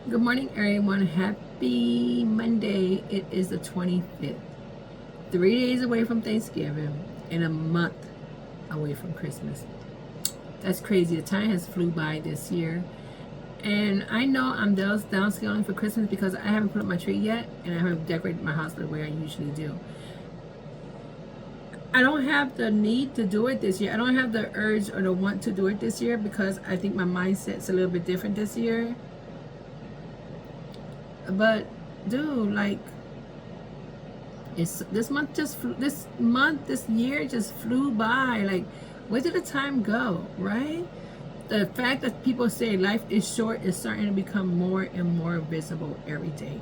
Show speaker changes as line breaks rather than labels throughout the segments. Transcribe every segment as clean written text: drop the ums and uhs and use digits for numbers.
Good morning, everyone. Happy Monday. It is the 25th. 3 days away from Thanksgiving and a month away from Christmas. That's crazy. The time has flew by this year. And I know I'm downscaling for Christmas because I haven't put up my tree yet and I haven't decorated my house the way I usually do. I don't have the need to do it this year. I don't have the urge or the want to do it this year because I think my mindset's a little bit different this year. But dude, like, it's this year just flew by. Like, where did the time go, right? The fact that people say life is short is starting to become more and more visible every day.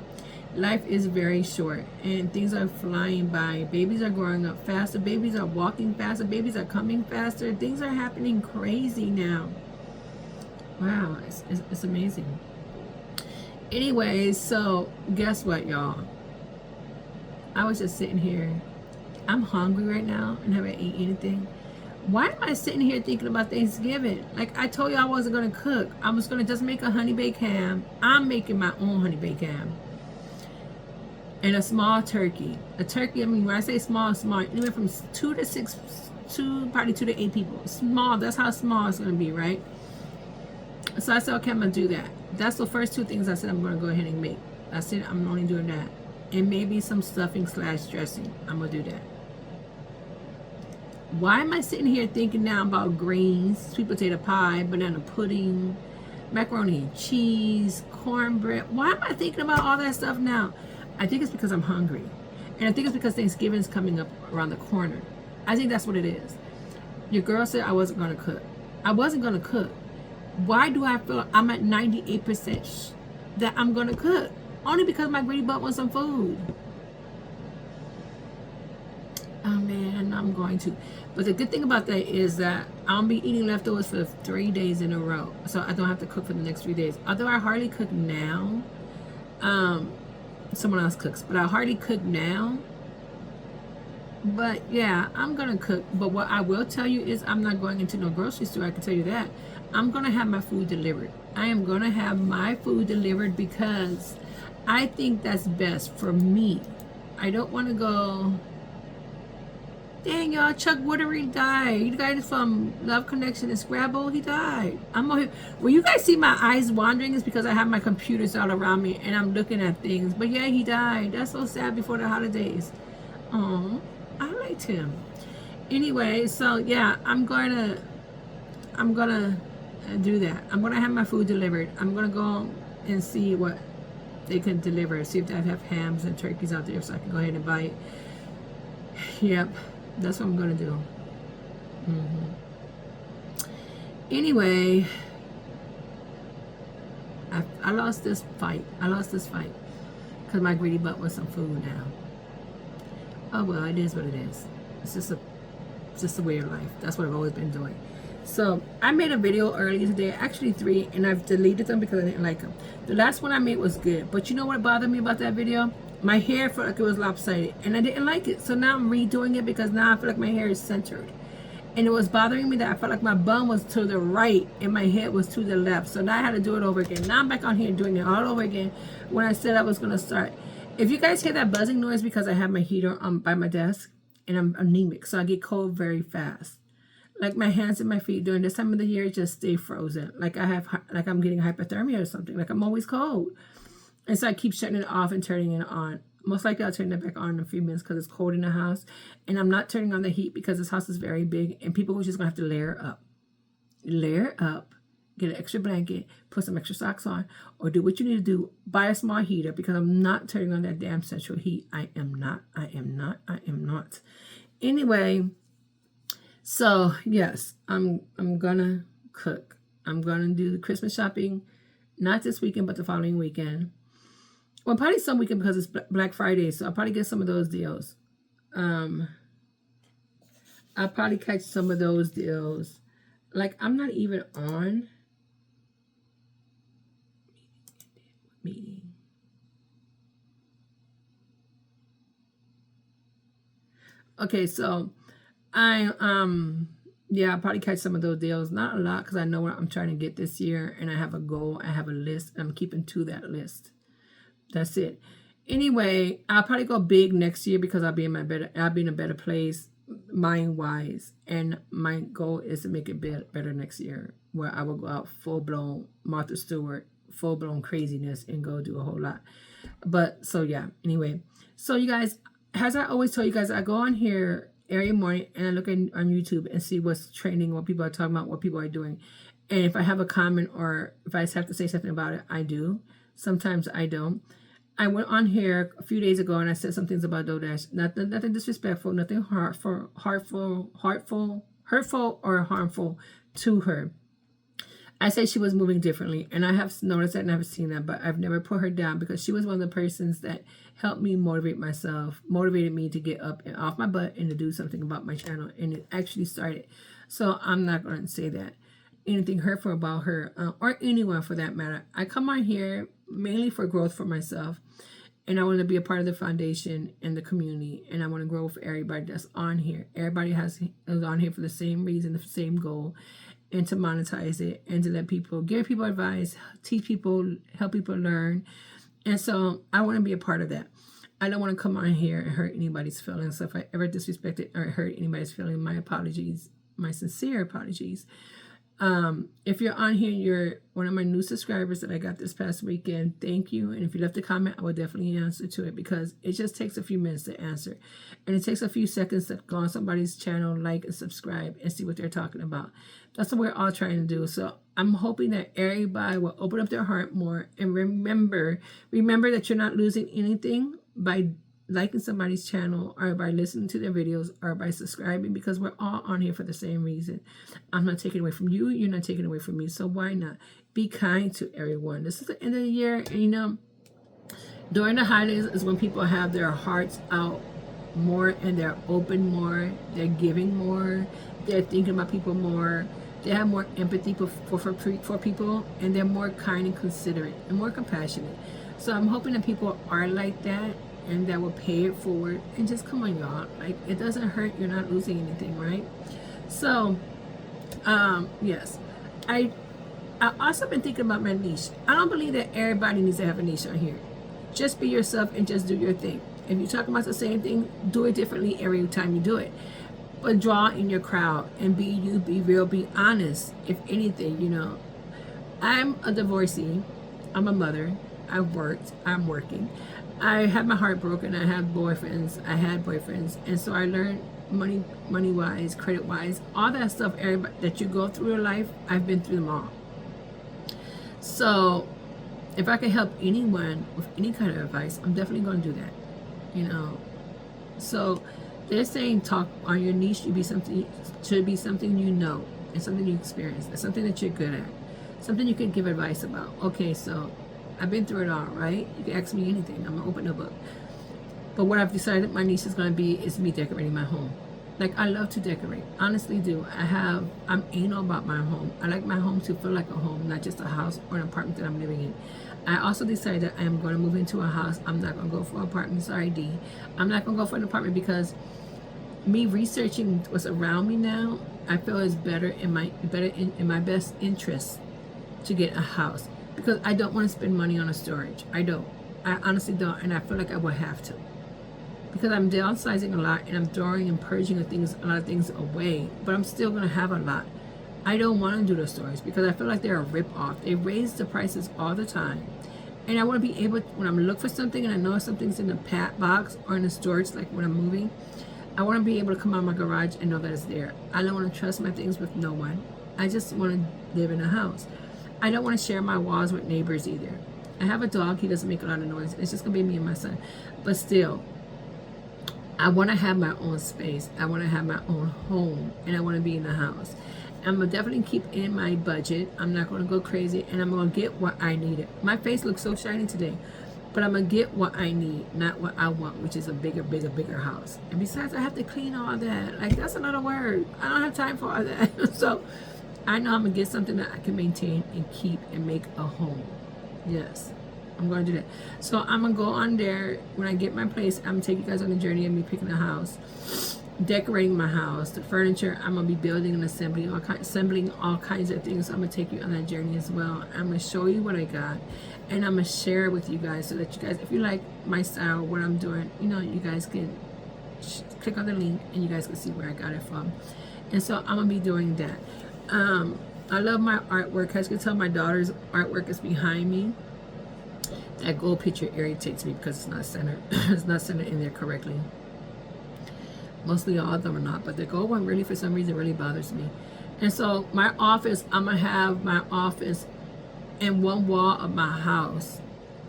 Life is very short and things are flying by. Babies are growing up faster, babies are walking faster, babies are coming faster. Things are happening crazy now. Wow, it's amazing. Anyway, so guess what, y'all? I was just sitting here. I'm hungry right now and haven't eaten anything. Why am I sitting here thinking about Thanksgiving? Like, I told you I wasn't going to cook. I was going to just make a honey baked ham. I'm making my own honey baked ham. And a small turkey. A turkey, I mean, when I say small, small, anywhere from 2 to 6, probably 2 to 8 people. Small, that's how small it's going to be, right? So I said, okay, I'm going to do that. That's the first two things I said I'm going to go ahead and make. I said I'm only doing that. And maybe some stuffing / dressing. I'm going to do that. Why am I sitting here thinking now about greens, sweet potato pie, banana pudding, macaroni and cheese, cornbread? Why am I thinking about all that stuff now? I think it's because I'm hungry. And I think it's because Thanksgiving is coming up around the corner. I think that's what it is. Your girl said I wasn't going to cook. I wasn't going to cook. Why do I feel I'm at 98% that I'm going to cook? Only because my greedy butt wants some food. Oh man, I'm going to. But the good thing about that is that I'll be eating leftovers for 3 days in a row. So I don't have to cook for the next 3 days. Although I hardly cook now. Someone else cooks. But I hardly cook now. But yeah, I'm going to cook. But what I will tell you is I'm not going into no grocery store. I can tell you that. I'm going to have my food delivered. I am going to have my food delivered because I think that's best for me. I don't want to go... Dang, y'all, Chuck Woolery died. You guys from Love Connection and Scrabble, he died. When you guys see my eyes wandering, it's because I have my computers all around me and I'm looking at things. But yeah, he died. That's so sad before the holidays. Oh, I liked him. Anyway, so yeah, I'm gonna do that. I'm gonna have my food delivered. I'm gonna go and see what they can deliver. See if they have hams and turkeys out there so I can go ahead and buy it. Yep. That's what I'm going to do. Anyway, I lost this fight. Because my greedy butt wants some food now. Oh, well, it is what it is. It's just a way of life. That's what I've always been doing. So, I made a video earlier today. Actually 3. And I've deleted them because I didn't like them. The last one I made was good. But you know what bothered me about that video? My hair felt like it was lopsided and I didn't like it. So now I'm redoing it because now I feel like my hair is centered. And it was bothering me that I felt like my bun was to the right and my head was to the left. So now I had to do it over again. Now I'm back on here doing it all over again when I said I was going to start. If you guys hear that buzzing noise because I have my heater by my desk and I'm anemic. So I get cold very fast. Like my hands and my feet during this time of the year just stay frozen. Like I'm getting hypothermia or something. Like I'm always cold. And so I keep shutting it off and turning it on. Most likely I'll turn it back on in a few minutes because it's cold in the house. And I'm not turning on the heat because this house is very big. And people are just going to have to layer up. Layer up. Get an extra blanket. Put some extra socks on. Or do what you need to do. Buy a small heater because I'm not turning on that damn central heat. I am not. Anyway. So, yes. I'm going to cook. I'm going to do the Christmas shopping. Not this weekend, but the following weekend. Well, probably some weekend because it's Black Friday, so I'll probably get some of those deals. I'll probably catch some of those deals. Like, I'm not even on meeting. Okay, so I Yeah, I'll probably catch some of those deals. Not a lot because I know what I'm trying to get this year, and I have a goal. I have a list. I'm keeping to that list. That's it. Anyway, I'll probably go big next year because I'll be in a better place mind wise. And my goal is to make it better next year, where I will go out full blown Martha Stewart, full blown craziness, and go do a whole lot. But so yeah, anyway. So you guys, as I always tell you guys, I go on here every morning and I look on YouTube and see what's trending, what people are talking about, what people are doing. And if I have a comment or if I have to say something about it, I do. Sometimes I don't. I went on here a few days ago and I said some things about DoorDash. Nothing disrespectful, nothing hurtful or harmful to her. I said she was moving differently, and I have noticed that and I've seen that, but I've never put her down because she was one of the persons that helped me motivate myself, motivated me to get up and off my butt and to do something about my channel, and it actually started. So I'm not going to say that anything hurtful about her or anyone for that matter. I come on here mainly for growth for myself, and I want to be a part of the foundation and the community, and I want to grow for everybody that's on here. Everybody is on here for the same reason, the same goal, and to monetize it and to let people, give people advice, teach people, help people learn. And so I want to be a part of that. I don't want to come on here and hurt anybody's feelings. So if I ever disrespected or hurt anybody's feelings, my apologies, my sincere apologies. If you're on here, you're one of my new subscribers that I got this past weekend. Thank you. And if you left a comment, I will definitely answer to it because it just takes a few minutes to answer. And it takes a few seconds to go on somebody's channel, like and subscribe and see what they're talking about. That's what we're all trying to do. So I'm hoping that everybody will open up their heart more and remember that you're not losing anything by liking somebody's channel or by listening to their videos or by subscribing, because we're all on here for the same reason. I'm not taking away from you. You're not taking away from me. So why not be kind to everyone? This is the end of the year. And, you know, during the holidays is when people have their hearts out more and they're open more. They're giving more. They're thinking about people more. They have more empathy for people, and they're more kind and considerate and more compassionate. So I'm hoping that people are like that, and that will pay it forward. And just come on, y'all. Like, it doesn't hurt. You're not losing anything, right? So, yes. I also been thinking about my niche. I don't believe that everybody needs to have a niche on here. Just be yourself and just do your thing. If you're talking about the same thing, do it differently every time you do it. But draw in your crowd and be you, be real, be honest. If anything, you know. I'm a divorcee. I'm a mother. I've worked. I'm working. I had my heart broken. I had boyfriends. And so I learned money-wise, credit-wise, all that stuff everybody, that you go through in life, I've been through them all. So if I can help anyone with any kind of advice, I'm definitely going to do that, you know. So they're saying talk on your niche should be something you know and something you experience, and something that you're good at, something you can give advice about. Okay, so I've been through it all, right? You can ask me anything. I'm going to open a book. But what I've decided my niche is going to be is me decorating my home. Like, I love to decorate. Honestly do. I'm anal about my home. I like my home to feel like a home, not just a house or an apartment that I'm living in. I also decided that I am going to move into a house. I'm not going to go for an apartment. Sorry, D. I'm not going to go for an apartment because me researching what's around me now, I feel is better in my best interest to get a house. Because I don't want to spend money on a storage. I honestly don't, and I feel like I will have to. Because I'm downsizing a lot, and I'm throwing and purging a lot of things away, but I'm still going to have a lot. I don't want to do the storage because I feel like they're a rip-off. They raise the prices all the time. And I want to be able, when I'm looking for something and I know something's in the box or in the storage, like when I'm moving, I want to be able to come out of my garage and know that it's there. I don't want to trust my things with no one. I just want to live in a house. I don't want to share my walls with neighbors either. I have a dog. He doesn't make a lot of noise. It's just going to be me and my son. But still, I want to have my own space. I want to have my own home. And I want to be in the house. I'm going to definitely keep in my budget. I'm not going to go crazy. And I'm going to get what I needed. My face looks so shiny today. But I'm going to get what I need, not what I want, which is a bigger house. And besides, I have to clean all that. Like, that's another word. I don't have time for all that. So I know I'm going to get something that I can maintain and keep and make a home. Yes, I'm going to do that. So I'm going to go on there. When I get my place, I'm going to take you guys on the journey of me picking a house. decorating my house, the furniture. I'm gonna be building and assembling all kinds of things. So I'm gonna take you on that journey as well. I'm gonna show you what I got, and I'm gonna share it with you guys so that you guys, if you like my style, what I'm doing, you know, you guys can click on the link and you guys can see where I got it from. And so I'm gonna be doing that. I love my artwork. As you can tell, my daughter's artwork is behind me. That gold picture irritates me because it's not centered. It's not centered in there correctly. Mostly all of them are not, but the gold one really, for some reason, really bothers me. And so my office, I'm gonna have my office and one wall of my house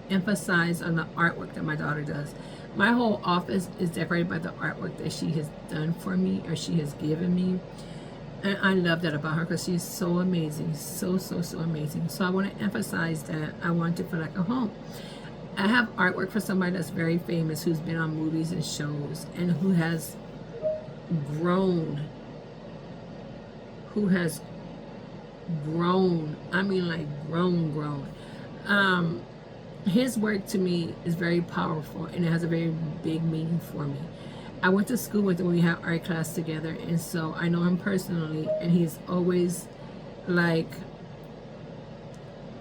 emphasize on the artwork that my daughter does. My whole office is decorated by the artwork that she has done for me, or she has given me. And I love that about her because she's so amazing, so amazing. So I want to emphasize that. I want it for like a home. I have artwork for somebody that's very famous, who's been on movies and shows, and who has grown. I mean, like grown. His work to me is very powerful, and it has a very big meaning for me. I went to school with him when we had art class together, and so I know him personally, and he's always like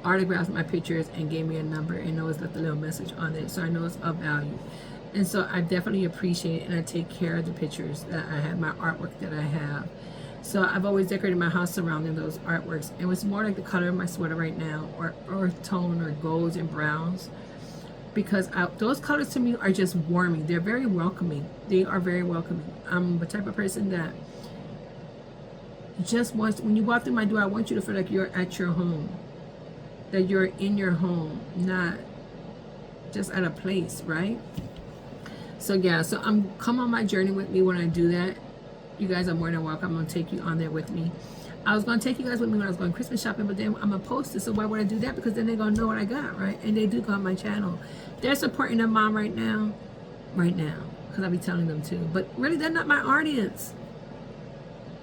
autographed my pictures and gave me a number and always left a little message on it, so I know it's of value. And so I definitely appreciate it, and I take care of the pictures that I have, my artwork that I have. So I've always decorated my house surrounding those artworks. It was more like the color of my sweater right now, or earth tone, or golds and browns, because those colors to me are just warming. They're very welcoming. They are very welcoming. I'm the type of person that just wants, when you walk through my door, I want you to feel like you're at your home, that you're in your home, not just at a place, right? So yeah, so come on my journey with me when I do that. You guys are more than welcome. I'm gonna take you on there with me. I was gonna take you guys with me when I was going Christmas shopping, but then I'm gonna post it, so why would I do that? Because then they're gonna know what I got, right? And they do go on my channel. They're supporting their mom right now, because I'll be telling them too. But really, they're not my audience,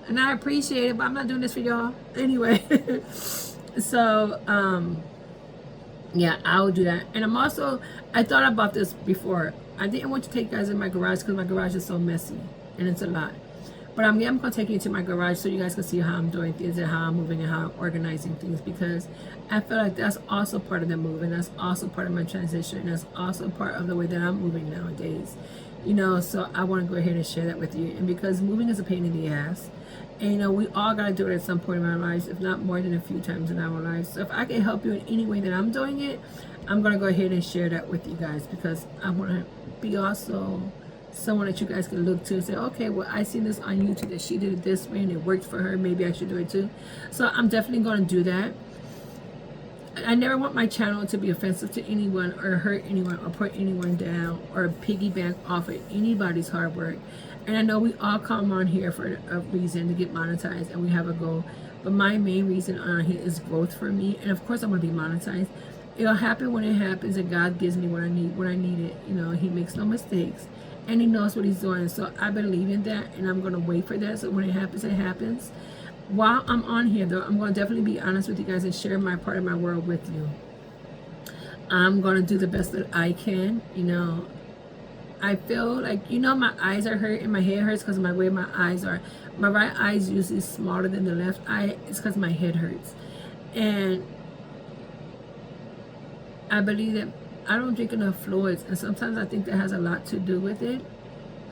and I appreciate it, but I'm not doing this for y'all anyway. So yeah, I'll do that. And I thought about this before. I didn't want to take you guys in my garage because my garage is so messy and it's a lot. But I'm going to take you to my garage so you guys can see how I'm doing things and how I'm moving and how I'm organizing things, because I feel like that's also part of the move, and that's also part of my transition, and that's also part of the way that I'm moving nowadays. You know, so I want to go ahead and share that with you. And because moving is a pain in the ass, and you know, we all got to do it at some point in our lives, if not more than a few times in our lives. So if I can help you in any way that I'm doing it, I'm going to go ahead and share that with you guys, because I want to be also someone that you guys can look to and say, okay, well, I seen this on YouTube that she did it this way and it worked for her, maybe I should do it too. So I'm definitely going to do that. I never want my channel to be offensive to anyone, or hurt anyone, or put anyone down, or piggyback off of anybody's hard work. And I know we all come on here for a reason, to get monetized, and we have a goal, but my main reason on here is growth for me. And of course I'm going to be monetized. It'll happen when it happens, and God gives me what I need when I need it. You know, he makes no mistakes, and he knows what he's doing. So I believe in that, and I'm going to wait for that. So when it happens, it happens. While I'm on here, though, I'm going to definitely be honest with you guys and share my part of my world with you. I'm going to do the best that I can. You know, I feel like, you know, my eyes are hurt and my head hurts because of my way my eyes are. My right eye is usually smaller than the left eye. It's because my head hurts. And I believe that I don't drink enough fluids, and sometimes I think that has a lot to do with it.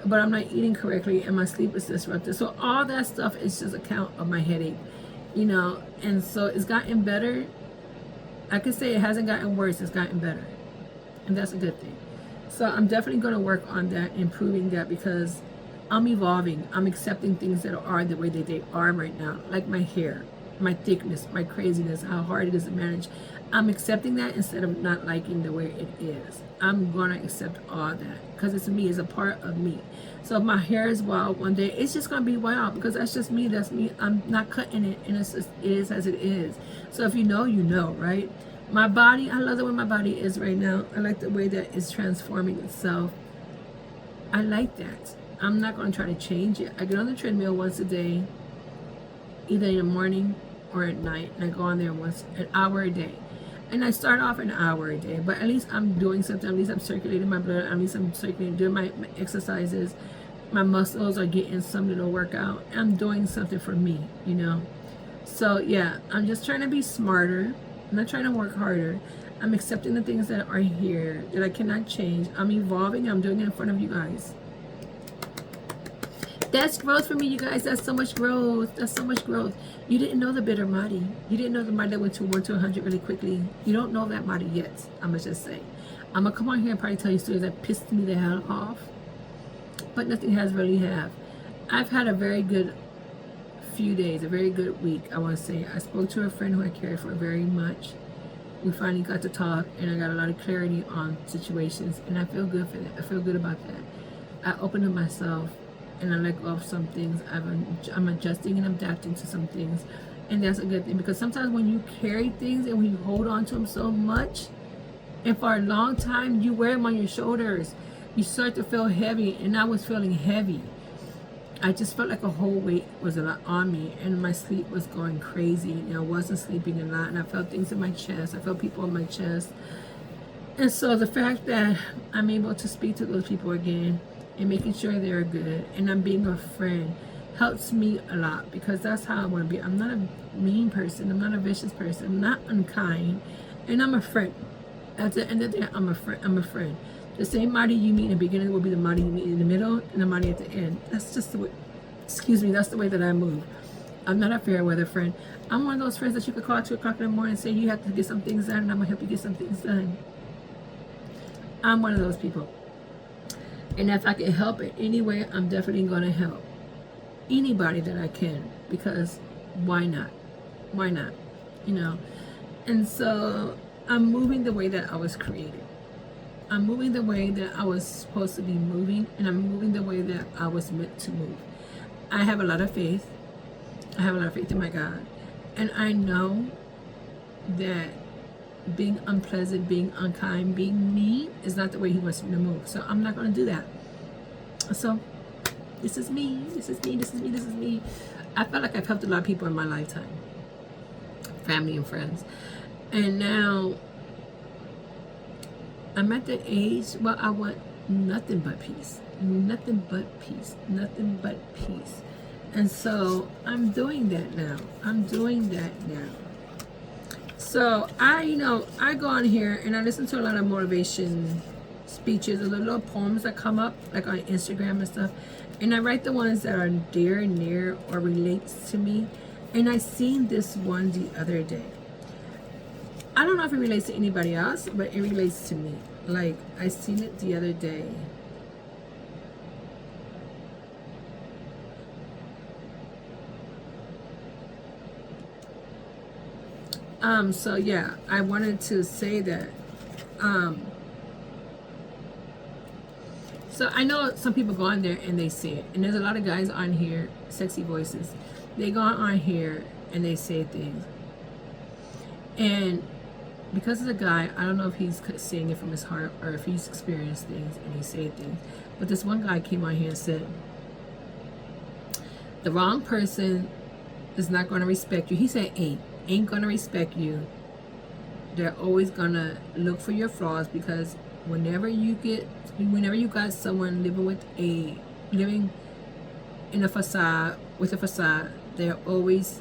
But I'm not eating correctly, and my sleep is disrupted. So all that stuff is just a count of my headache, you know. And so it's gotten better. I could say it hasn't gotten worse, it's gotten better, and that's a good thing. So I'm definitely going to work on that, improving that, because I'm evolving. I'm accepting things that are the way that they are right now, like my hair, my thickness, my craziness, how hard it is to manage. I'm accepting that instead of not liking the way it is. I'm gonna accept all that because it's me, it's a part of me. So if my hair is wild one day, it's just gonna be wild, because that's just me. That's me. I'm not cutting it, and it's just, it is as it is. So if you know, you know, right? My body, I love the way my body is right now. I like the way that it's transforming itself. I like that. I'm not gonna try to change it. I get on the treadmill once a day, either in the morning or at night, and I go on there once an hour a day. And I start off an hour a day, but at least I'm doing something. At least I'm circulating my blood. At least I'm circulating, doing my exercises, My muscles are getting some little workout. I'm doing something for me, you know. So yeah, I'm just trying to be smarter. I'm not trying to work harder. I'm accepting the things that are here that I cannot change. I'm evolving. I'm doing it in front of you guys. That's growth for me, you guys. That's so much growth. That's so much growth. You didn't know the bitter Marty. You didn't know the Marty that went to 1 to 100 really quickly. You don't know that Marty yet. I'm going to just say. I'm going to come on here and probably tell you stories that pissed me the hell off. But nothing has really have. I've had a very good few days, a very good week, I want to say. I spoke to a friend who I cared for very much. We finally got to talk, and I got a lot of clarity on situations, and I feel good for that. I feel good about that. I opened up myself, and I let go of some things. I'm adjusting and adapting to some things, and that's a good thing, because sometimes when you carry things and when you hold on to them so much, and for a long time you wear them on your shoulders, you start to feel heavy, and I was feeling heavy. I just felt like a whole weight was a lot on me, and my sleep was going crazy, and I wasn't sleeping a lot, and I felt things in my chest. I felt people in my chest. And so the fact that I'm able to speak to those people again and making sure they're good, and I'm being a friend, helps me a lot, because that's how I want to be. I'm not a mean person. I'm not a vicious person. I'm not unkind, and I'm a friend. At the end of the day, I'm a friend. I'm a friend. The same Marty you meet in the beginning will be the Marty you meet in the middle and the Marty at the end. That's just the way, excuse me, that's the way that I move. I'm not a fair weather friend. I'm one of those friends that you could call at 2 o'clock in the morning and say you have to get some things done, and I'm going to help you get some things done. I'm one of those people. And if I can help in any way, I'm definitely going to help anybody that I can, because why not? Why not? You know? And so I'm moving the way that I was created. I'm moving the way that I was supposed to be moving, and I'm moving the way that I was meant to move. I have a lot of faith. I have a lot of faith in my God. And I know that being unpleasant, being unkind, being mean is not the way He wants me to move. So I'm not going to do that. So this is me. This is me. This is me. This is me. I felt like I've helped a lot of people in my lifetime. Family and friends. And now I'm at the age where I want nothing but peace. Nothing but peace. Nothing but peace. And so I'm doing that now. I'm doing that now. So I go on here and I listen to a lot of motivation speeches, or the little poems that come up like on Instagram and stuff. And I write the ones that are dear and near or relates to me. And I seen this one the other day. I don't know if it relates to anybody else, but it relates to me. Like, I seen it the other day. So yeah, I wanted to say that. So I know some people go on there and they say it. And there's a lot of guys on here, sexy voices. They go on here and they say things. And because of the guy, I don't know if he's saying it from his heart or if he's experienced things and he said things. But this one guy came on here and said, the wrong person is not going to respect you. He said ain't going to respect you. They're always going to look for your flaws, because whenever you got someone living in a facade, with a facade, they always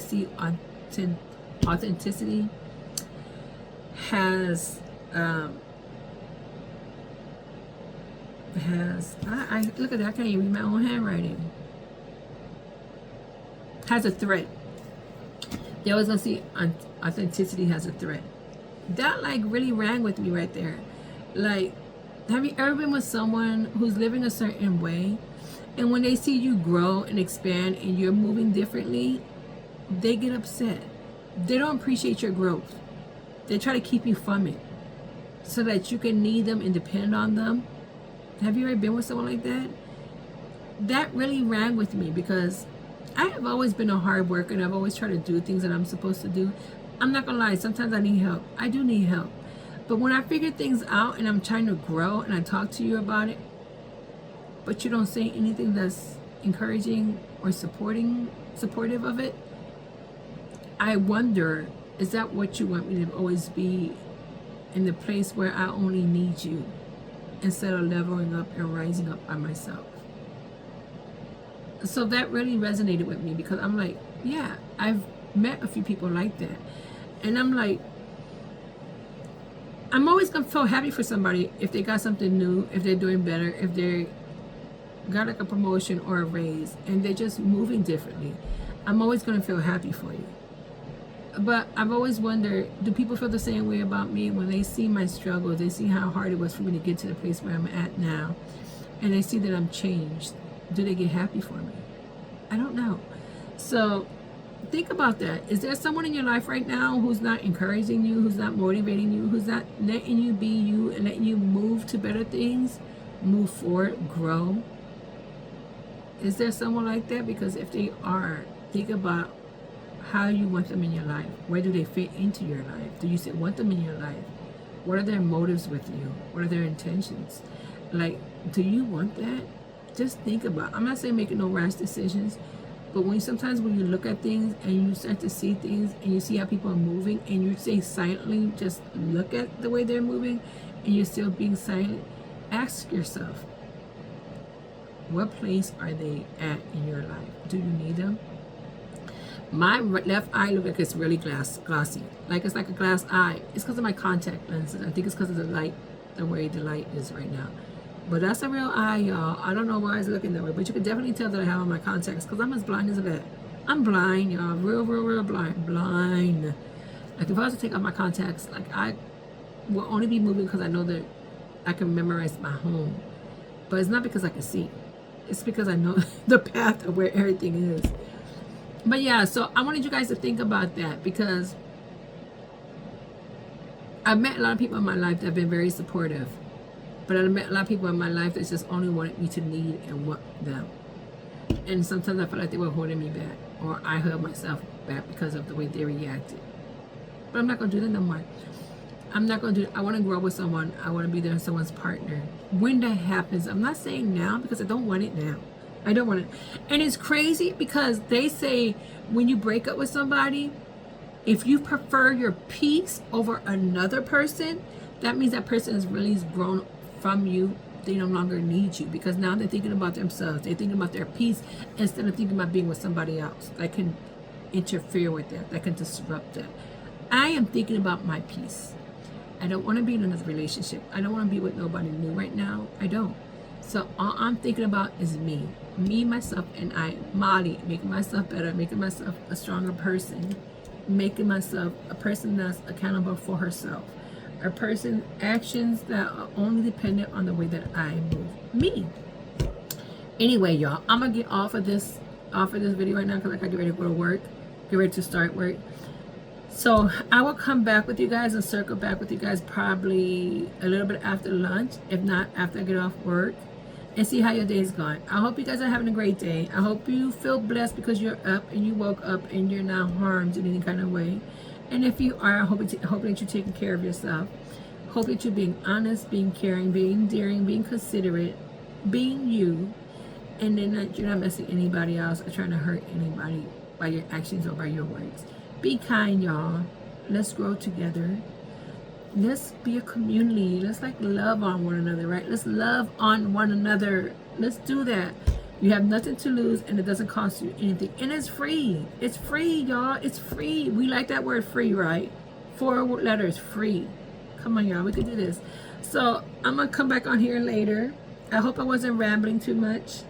see authenticity has I look at that, I can't even read my own handwriting. Has a threat. They always gonna see authenticity has a threat. That like really rang with me right there. Like, have you ever been with someone who's living a certain way, and when they see you grow and expand and you're moving differently, they get upset. They don't appreciate your growth. They try to keep you from it so that you can need them and depend on them. Have you ever been with someone like that? That really rang with me, because I have always been a hard worker and I've always tried to do things that I'm supposed to do. I'm not gonna lie, sometimes I need help. I do need help. But when I figure things out and I'm trying to grow and I talk to you about it, but you don't say anything that's encouraging or supportive of it, I wonder, is that what you want me to always be, in the place where I only need you? instead of leveling up and rising up by myself. So that really resonated with me, because I'm like, yeah, I've met a few people like that. And I'm like, I'm always going to feel happy for somebody if they got something new, if they're doing better, if they got like a promotion or a raise and they're just moving differently. I'm always going to feel happy for you. But I've always wondered, do people feel the same way about me when they see my struggle? They see how hard it was for me to get to the place where I'm at now, and they see that I'm changed. Do they get happy for me? I don't know. So think about that. Is there someone in your life right now who's not encouraging you, who's not motivating you, who's not letting you be you and letting you move to better things, move forward, grow? Is there someone like that? Because if they are, think about how you want them in your life. Where do they fit into your life? Do you still want them in your life? What are their motives with you? What are their intentions? Like, do you want that? Just think about it. I'm not saying making no rash decisions, but sometimes when you look at things and you start to see things and you see how people are moving and you say silently, just look at the way they're moving and you're still being silent, ask yourself, what place are they at in your life? Do you need them? My left eye look like it's really glossy. Like it's like a glass eye. It's because of my contact lenses. I think it's because of the light, the way the light is right now. But that's a real eye, y'all. I don't know why it's looking that way, but you can definitely tell that I have on my contacts because I'm as blind as a bat. I'm blind, y'all. Real blind. Blind. Like if I was to take off my contacts, like I will only be moving because I know that I can memorize my home. But it's not because I can see. It's because I know the path of where everything is. But yeah, so I wanted you guys to think about that, because I've met a lot of people in my life that have been very supportive, but I've met a lot of people in my life that just only wanted me to lead and want them. And sometimes I felt like they were holding me back, or I held myself back because of the way they reacted. But I'm not going to do that no more. I'm not going to do it. I want to grow with someone. I want to be there as someone's partner. When that happens, I'm not saying now because I don't want it now. I don't want it. And it's crazy because they say when you break up with somebody, if you prefer your peace over another person, that means that person has really grown from you. They no longer need you because now they're thinking about themselves. They're thinking about their peace instead of thinking about being with somebody else that can interfere with that, that can disrupt that. I am thinking about my peace. I don't want to be in another relationship. I don't want to be with nobody new right now. I don't. So all I'm thinking about is me, myself, and I, Molly, making myself better, making myself a stronger person, making myself a person that's accountable for herself, a person, actions that are only dependent on the way that I move. Me. Anyway, y'all, I'm gonna get off of this video right now because I gotta get ready to go to work, get ready to start work. So I will come back with you guys and circle back with you guys probably a little bit after lunch, if not after I get off work, and see how your day's going. I hope you guys are having a great day. I hope you feel blessed because you're up and you woke up and you're not harmed in any kind of way. And if you are, I hope that you're taking care of yourself. Hope that you're being honest, being caring, being daring, being considerate, being you, and then that you're not messing anybody else or trying to hurt anybody by your actions or by your words. Be kind, y'all. Let's grow together. Let's be a community. Let's like love on one another, right? Let's love on one another. Let's do that. You have nothing to lose and it doesn't cost you anything. And it's free. It's free, y'all. It's free. We like that word free, right? 4 letters, free. Come on, y'all. We could do this. So I'm going to come back on here later. I hope I wasn't rambling too much.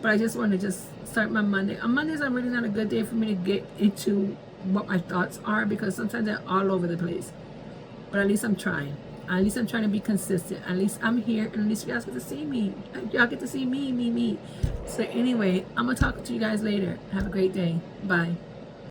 But I just want to just start my Monday. On Mondays, I'm really not a good day for me to get into what my thoughts are because sometimes they're all over the place. But at least I'm trying. At least I'm trying to be consistent. At least I'm here, and at least you guys get to see me. Y'all get to see me. So anyway, I'm going to talk to you guys later. Have a great day. Bye.